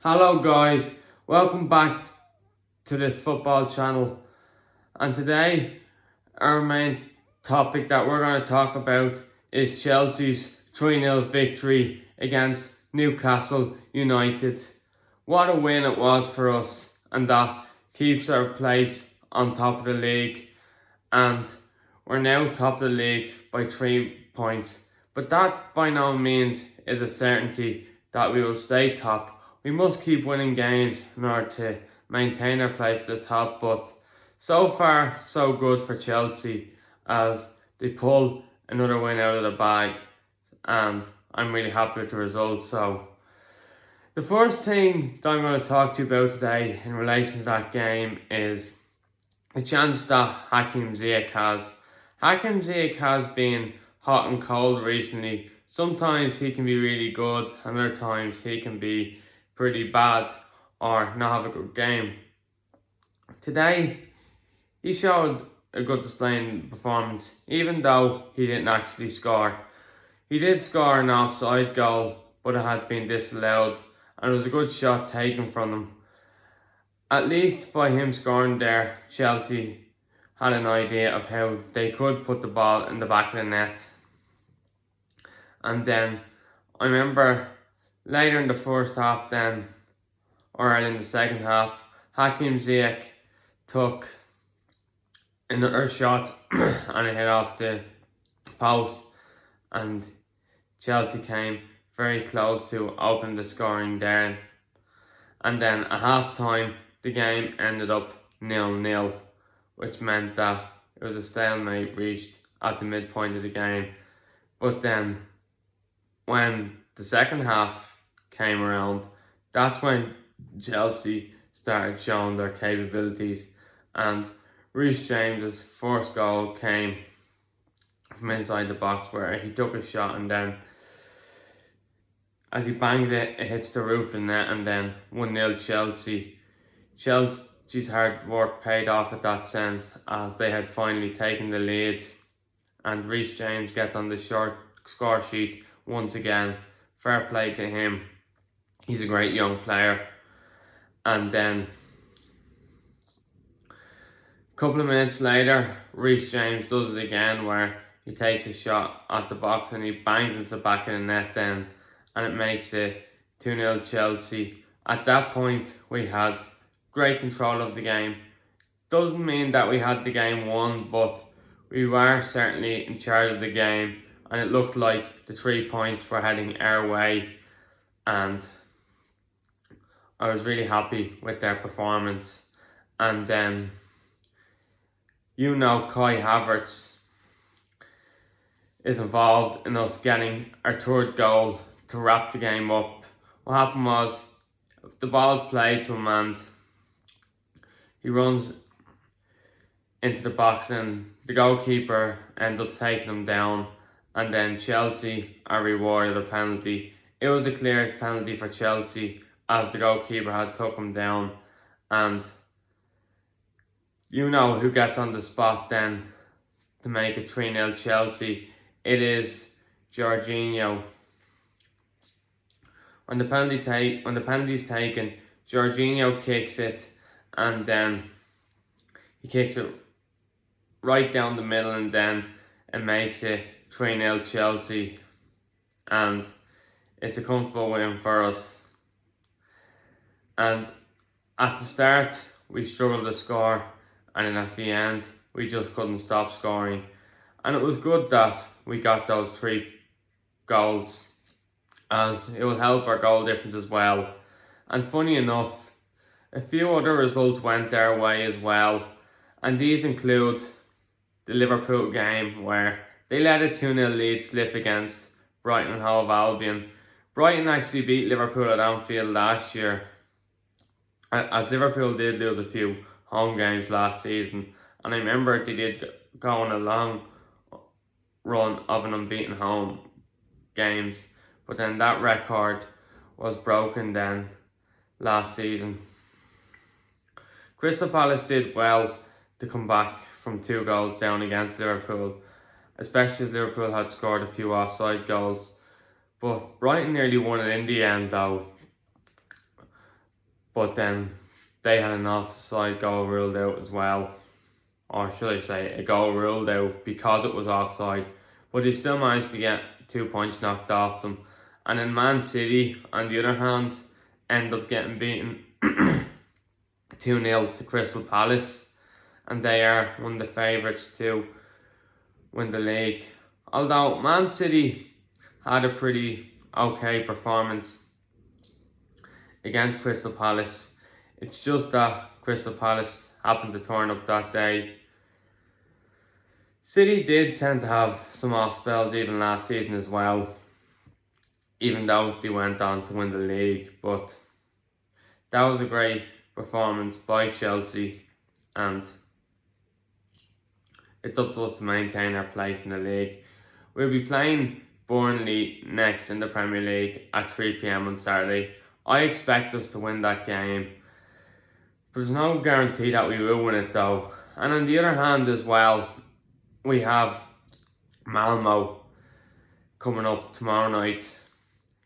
Hello guys, welcome back to this football channel, and today our main topic that we're going to talk about is Chelsea's 3-0 victory against Newcastle United. What a win it was for us, and that keeps our place on top of the league, and we're now top of the league by 3 points, but that by no means is a certainty that we will stay top. We must keep winning games in order to maintain our place at the top, but so far so good for Chelsea as they pull another win out of the bag, and I'm really happy with the results. So the first thing that I'm going to talk to you about today in relation to that game is the chance that Hakim Ziyech has. Hakim Ziyech has been hot and cold recently. Sometimes he can be really good, and other times he can be pretty bad or not have a good game. Today, he showed a good display in performance, even though he didn't actually score. He did score an offside goal, but it had been disallowed, and it was a good shot taken from him. At least by him scoring there, Chelsea had an idea of how they could put the ball in the back of the net. And then, I remember later in the first half then, or early in the second half, Hakim Ziyech took another shot and it hit off the post, and Chelsea came very close to opening the scoring there. And then at half time, the game ended up 0-0, which meant that it was a stalemate reached at the midpoint of the game. But then, when the second half came around, that's when Chelsea started showing their capabilities, and Reece James's first goal came from inside the box where he took a shot, and then as he bangs it, it hits the roof of the net, and then 1-0 Chelsea. Chelsea's hard work paid off at that sense as they had finally taken the lead, and Reece James gets on the short score sheet once again. Fair play to him. He's a great young player. And then a couple of minutes later, Reece James does it again where he takes a shot at the box and he bangs into the back of the net then, and it makes it 2-0 Chelsea. At that point, we had great control of the game. Doesn't mean that we had the game won, but we were certainly in charge of the game, and it looked like the 3 points were heading our way, and I was really happy with their performance. And then, Kai Havertz is involved in us getting our third goal to wrap the game up. What happened was, the ball's played to him and he runs into the box, and the goalkeeper ends up taking him down, and then Chelsea are rewarded a penalty. It was a clear penalty for Chelsea as the goalkeeper had took him down, and who gets on the spot then to make it 3-0 Chelsea. It is Jorginho. When the penalty's taken, Jorginho kicks it, and then he kicks it right down the middle, and then it makes it 3-0 Chelsea, and it's a comfortable win for us. And at the start, we struggled to score, and then at the end, we just couldn't stop scoring. And it was good that we got those 3 goals, as it will help our goal difference as well. And funny enough, a few other results went their way as well, and these include the Liverpool game where they let a 2-0 lead slip against Brighton and Hove Albion. Brighton actually beat Liverpool at Anfield last year, as Liverpool did lose a few home games last season, and I remember they did go on a long run of an unbeaten home games, but then that record was broken then last season. Crystal Palace did well to come back from 2 goals down against Liverpool, especially as Liverpool had scored a few offside goals. But Brighton nearly won it in the end though. but then they had an offside goal ruled out as well. Or should I say, a goal ruled out because it was offside. But they still managed to get 2 points knocked off them. And then Man City, on the other hand, end up getting beaten 2-0 to Crystal Palace. And they are one of the favourites to win the league. Although Man City had a pretty okay performance against Crystal Palace. It's just that Crystal Palace happened to turn up that day. City did tend to have some off spells even last season as well, even though they went on to win the league. But that was a great performance by Chelsea, and it's up to us to maintain our place in the league. We'll be playing Burnley next in the Premier League at 3 PM on Saturday. I expect us to win that game. There's no guarantee that we will win it though. And on the other hand as well, we have Malmo coming up tomorrow night.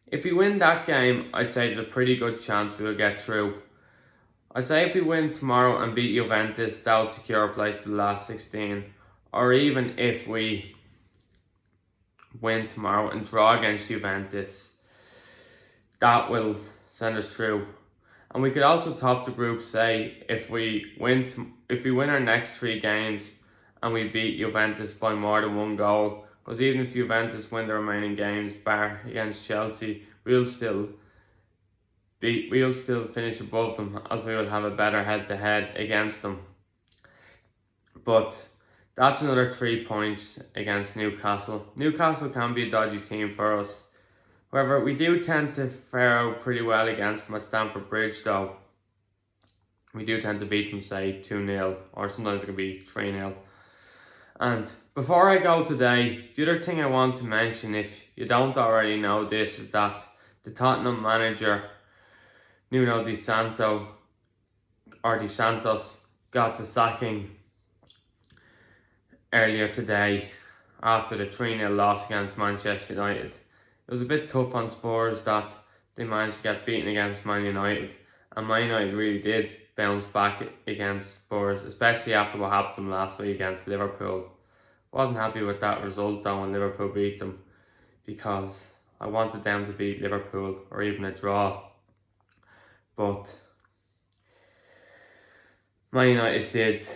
If we win that game, I'd say there's a pretty good chance we'll get through. I'd say if we win tomorrow and beat Juventus, that will secure a place to the last 16. Or even if we win tomorrow and draw against Juventus, that will send us through. And we could also top the group, say, if we win our next 3 games and we beat Juventus by more than 1 goal, because even if Juventus win the remaining games, bar against Chelsea, we'll still finish above them, as we will have a better head-to-head against them. But that's another 3 points against Newcastle. Newcastle can be a dodgy team for us. However, we do tend to fare out pretty well against them at Stamford Bridge though. We do tend to beat them, say, 2-0, or sometimes it can be 3-0. And before I go today, the other thing I want to mention, if you don't already know this, is that the Tottenham manager, Nuno Di Santos, got the sacking earlier today after the 3-0 loss against Manchester United. It was a bit tough on Spurs that they managed to get beaten against Man United, and Man United really did bounce back against Spurs, especially after what happened to them last week against Liverpool. Wasn't happy with that result though when Liverpool beat them, because I wanted them to beat Liverpool or even a draw. But Man United did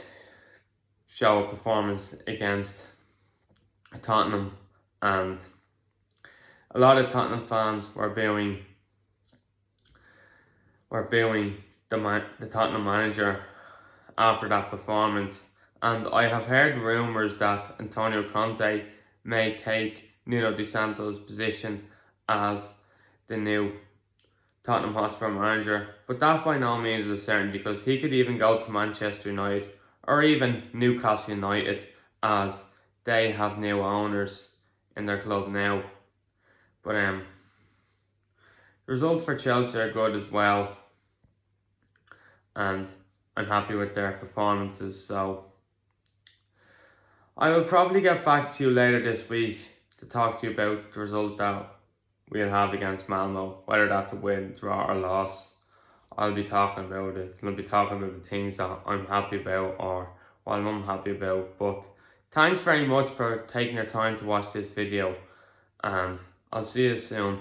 show a performance against Tottenham, and a lot of Tottenham fans were booing the Tottenham manager after that performance. And I have heard rumours that Antonio Conte may take Nuno Di Santos' position as the new Tottenham Hotspur manager, but that by no means is certain, because he could even go to Manchester United or even Newcastle United, as they have new owners in their club now. But the results for Chelsea are good as well, and I'm happy with their performances. So I will probably get back to you later this week to talk to you about the result that we'll have against Malmo, whether that's a win, draw or loss. I'll be talking about it, and I'll be talking about the things that I'm happy about or what I'm unhappy about. But thanks very much for taking your time to watch this video, and I'll see you soon.